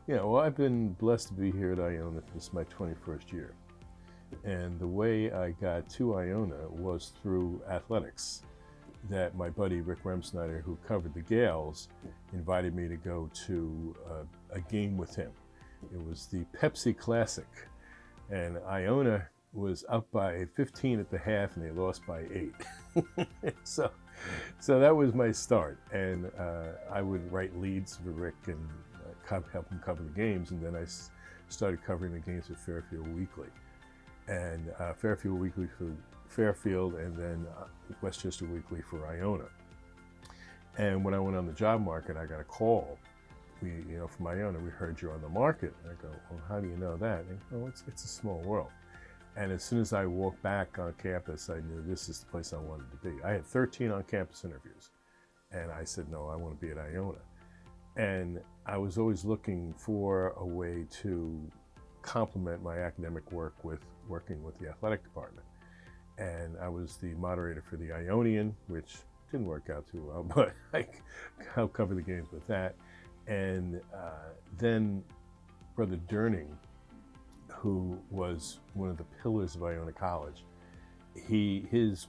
Yeah, well, I've been blessed to be here at Iona. This is my 21st year. And the way I got to Iona was through athletics. That my buddy Rick Remsnyder, who covered the Gales, invited me to go to a game with him. It was the Pepsi Classic, and Iona was up by 15 at the half, and they lost by 8. so, so that was my start, and I would write leads for Rick and help him cover the games, and then I started covering the games at Fairfield Weekly, and Fairfield Weekly for Fairfield, and then Westchester Weekly for Iona. And when I went on the job market, I got a call. From Iona, we heard you're on the market. And I go, well, how do you know that? And they go, it's a small world. And as soon as I walked back on campus, I knew this is the place I wanted to be. I had 13 on-campus interviews, and I said, no, I want to be at Iona. And I was always looking for a way to complement my academic work with working with the athletic department. And I was the moderator for the Ionian, which didn't work out too well, but I'll cover the games with that. And then Brother Durning, who was one of the pillars of Iona College,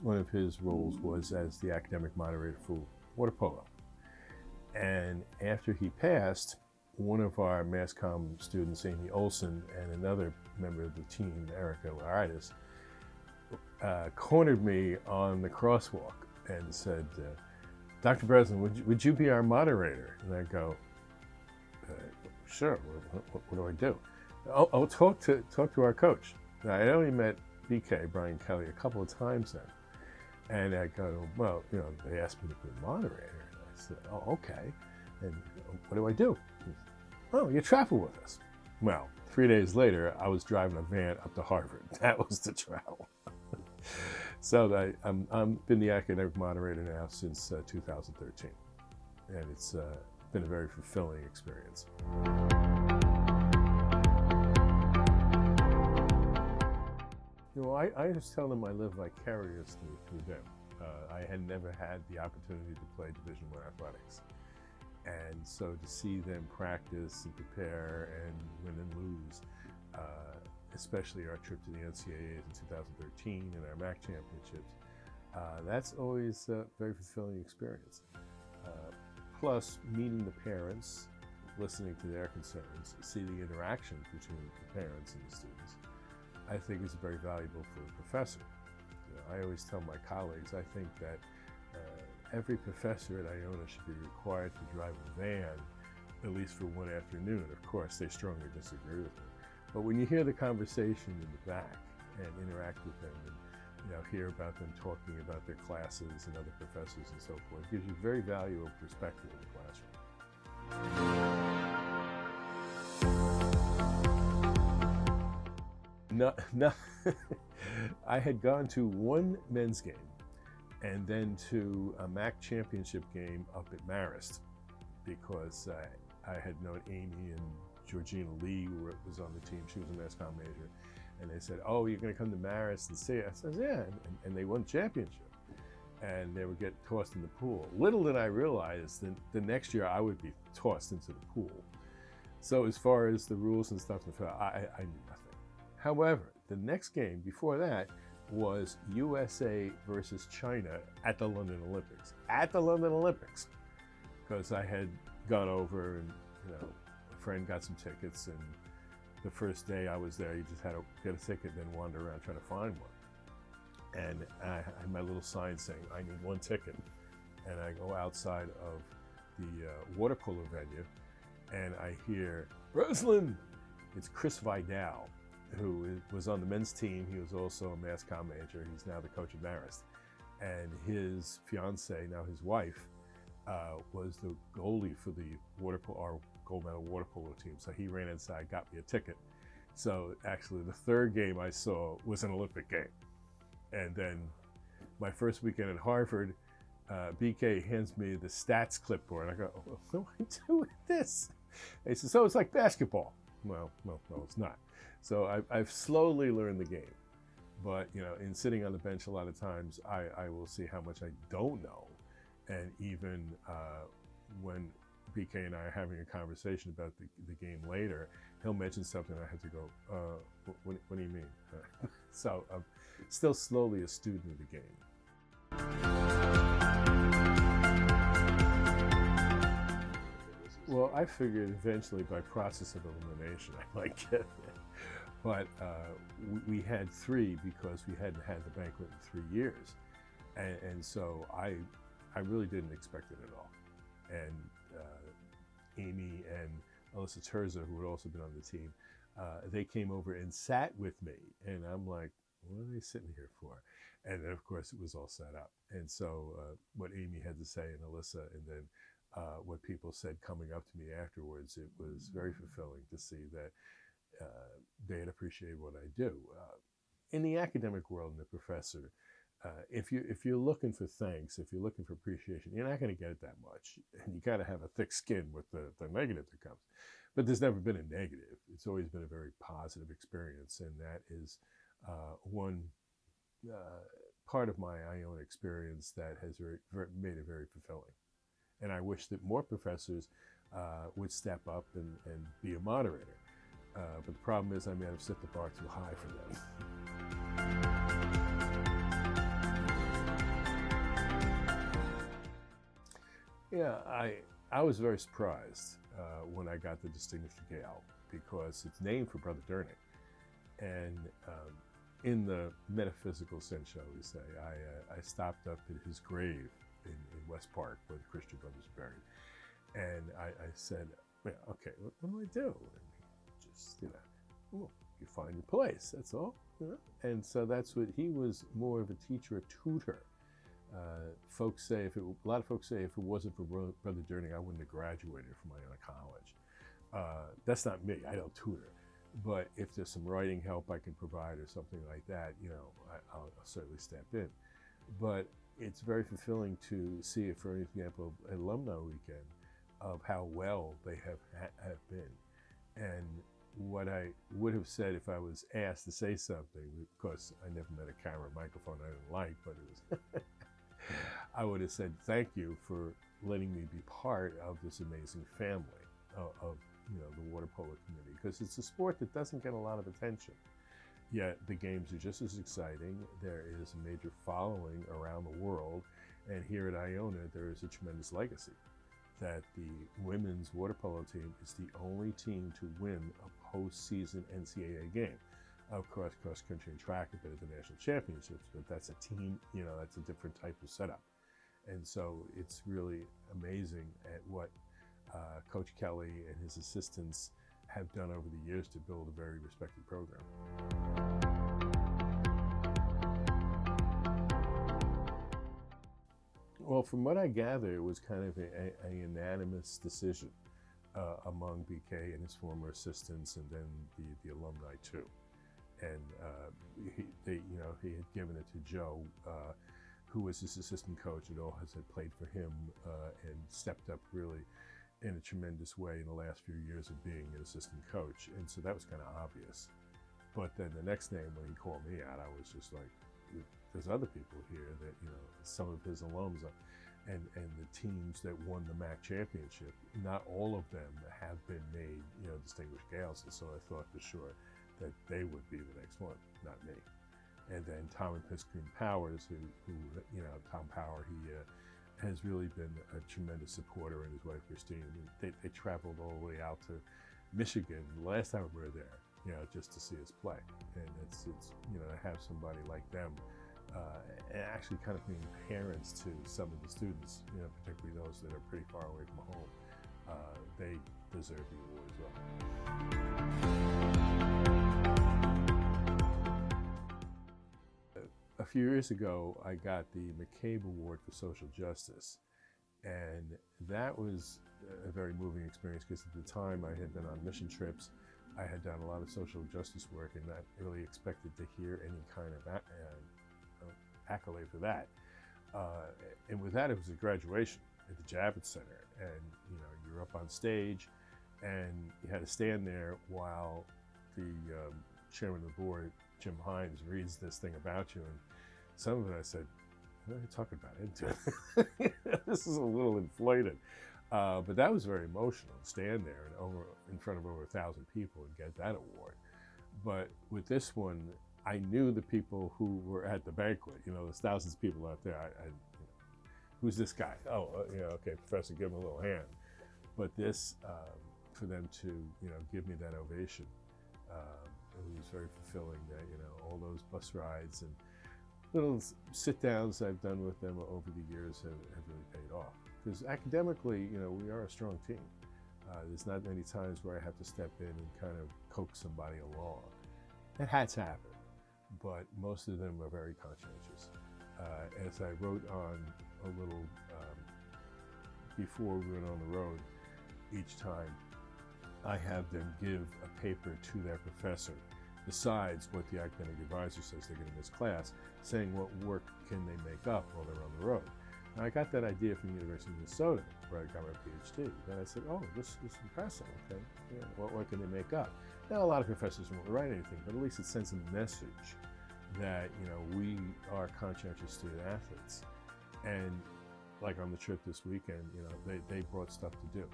one of his roles was as the academic moderator for Water Polo. And after he passed, one of our mass comm students, Amy Olson, and another member of the team, Erica Laritis, cornered me on the crosswalk and said, Dr. Breslin, would you be our moderator? And I go, sure, what do I do? I'll talk to our coach. Now, I only met BK, Brian Kelly, a couple of times then. And I go, well, they asked me to be a moderator. And I said, oh, okay. And what do I do? He said, oh, you travel with us. Well, 3 days later, I was driving a van up to Harvard. That was the travel. So I've been the academic moderator now since 2013, and it's been a very fulfilling experience. I just tell them I live vicariously through them. I had never had the opportunity to play Division I athletics, and so to see them practice and prepare and win and lose, especially our trip to the NCAAs in 2013 and our MAC championships, that's always a very fulfilling experience. Plus, meeting the parents, listening to their concerns, see the interaction between the parents and the students, I think is very valuable for a professor. I always tell my colleagues, I think that every professor at Iona should be required to drive a van at least for one afternoon. Of course, they strongly disagree with me. But when you hear the conversation in the back and interact with them and hear about them talking about their classes and other professors and so forth, it gives you very valuable perspective in the classroom. No, I had gone to one men's game and then to a MAC championship game up at Marist because I had known Amy and Georgina Lee, who was on the team. She was a mass comm major. And they said, oh, you're going to come to Marist and see it? I said, yeah. And they won the championship. And they would get tossed in the pool. Little did I realize that the next year I would be tossed into the pool. So as far as the rules and stuff, I knew nothing. However, the next game before that was USA versus China at the London Olympics. At the London Olympics. Because I had gone over and, a friend got some tickets, and the first day I was there, you just had to get a ticket and then wander around trying to find one. And I had my little sign saying, I need one ticket. And I go outside of the water polo venue, and I hear, Breslin! It's Chris Vidal, who was on the men's team. He was also a mass comm major. He's now the coach of Marist. And his fiance, now his wife, was the goalie for the our gold medal water polo team. So he ran inside, got me a ticket. So actually the third game I saw was an Olympic game. And then my first weekend at Harvard, BK hands me the stats clipboard. I go, what do I do with this? And he says, so it's like basketball. Well, no, it's not. So I've slowly learned the game. But in sitting on the bench a lot of times, I will see how much I don't know. And even when BK and I are having a conversation about the game later, he'll mention something, I have to go, what do you mean? So I'm still slowly a student of the game. Well, I figured eventually by process of elimination I might get it. But we had 3 because we hadn't had the banquet in 3 years. And so I really didn't expect it at all. And Amy and Alyssa Terza, who had also been on the team, they came over and sat with me. And I'm like, what are they sitting here for? And then, of course, it was all set up. And so what Amy had to say and Alyssa, and then what people said coming up to me afterwards, it was very fulfilling to see that they had appreciated what I do. In the academic world and the professor, if you're looking for thanks, if you're looking for appreciation, you're not going to get it that much. And you got to have a thick skin with the negative that comes. But there's never been a negative. It's always been a very positive experience. And that is one part of my Iona experience that has made it very fulfilling. And I wish that more professors would step up and be a moderator. But the problem is I may have set the bar too high for them. Yeah, I was very surprised when I got the Distinguished Gael, because it's named for Brother Durning. And in the metaphysical sense, shall we say, I stopped up at his grave in West Park, where the Christian brothers are buried. And I said, well, okay, what do I do? And just, well, you find your place, that's all. And so that's what, he was more of a teacher, a tutor. A lot of folks say if it wasn't for Brother Durning, I wouldn't have graduated from Iona College. That's not me, I don't tutor. But if there's some writing help I can provide or something like that, I'll certainly step in. But it's very fulfilling to see, for example, alumni weekend, of how well they have been. And what I would have said if I was asked to say something, of course I never met a camera microphone I didn't like, but it was I would have said thank you for letting me be part of this amazing family of the water polo community, because it's a sport that doesn't get a lot of attention. Yet the games are just as exciting. There is a major following around the world, and here at Iona there is a tremendous legacy that the women's water polo team is the only team to win a postseason NCAA game. Of course, cross country and track have been at the national championships, but that's a team, that's a different type of setup. And so it's really amazing at what Coach Kelly and his assistants have done over the years to build a very respected program. Well, from what I gather, it was kind of a unanimous decision among BK and his former assistants, and then the alumni too. And he had given it to Joe, who was his assistant coach and always had played for him and stepped up really in a tremendous way in the last few years of being an assistant coach. And so that was kind of obvious. But then the next name, when he called me out, I was just like, there's other people here that, some of his alums and the teams that won the MAC championship, not all of them have been made, Distinguished Gaels. And so I thought for sure that they would be the next one, not me. And then Tom and Piscine Powers, who Tom Power, he has really been a tremendous supporter, and his wife Christine. They traveled all the way out to Michigan the last time we were there, just to see us play. And it's to have somebody like them, and actually kind of being parents to some of the students, particularly those that are pretty far away from home, they deserve the award as well. A few years ago, I got the McCabe Award for Social Justice, and that was a very moving experience, because at the time I had been on mission trips, I had done a lot of social justice work, and not really expected to hear any kind of accolade for that. And with that, it was a graduation at the Javits Center, and you're up on stage, and you had to stand there while the chairman of the board, Jim Hines, reads this thing about you, and some of it I said, what are you talking about? This is a little inflated. But that was very emotional, to stand there and in front of over 1,000 people and get that award. But with this one, I knew the people who were at the banquet. You know, there's thousands of people out there. Who's this guy? Oh, okay, Professor, give him a little hand. But this, for them to, give me that ovation, it was very fulfilling. That all those bus rides and little sit-downs I've done with them over the years have really paid off. Because academically, we are a strong team. There's not many times where I have to step in and kind of coax somebody along. That has happened, but most of them are very conscientious. As I wrote on a little before we went on the road, each time I have them give a paper to their professor, besides what the academic advisor says they're going to miss class, saying what work can they make up while they're on the road. Now, I got that idea from the University of Minnesota, where I got my PhD. Then I said, oh, this is impressive, okay? What can they make up? Now, a lot of professors won't write anything, but at least it sends a message that, we are conscientious student athletes. And like on the trip this weekend, they brought stuff to do,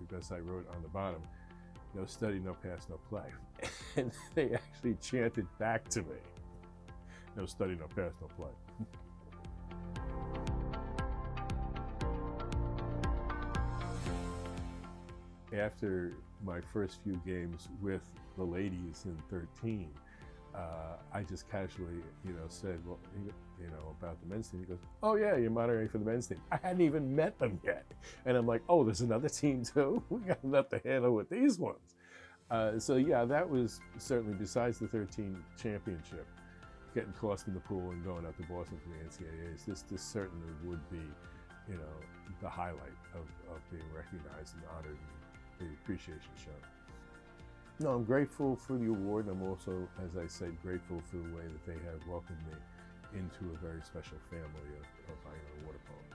because I wrote on the bottom, no study, no pass, no play. And they actually chanted back to me, no study, no pass, no play. After my first few games with the ladies in 13, I just casually, said, well, about the men's team. He goes, oh yeah, you're moderating for the men's team. I hadn't even met them yet. And I'm like, oh, there's another team too? We got enough to handle with these ones. So yeah, that was certainly, besides the 13 championship, getting tossed in the pool and going up to Boston for the NCAAs, this certainly would be, the highlight of being recognized and honored and the appreciation shown. No, I'm grateful for the award. I'm also, as I said, grateful for the way that they have welcomed me into a very special family of Iona water polo.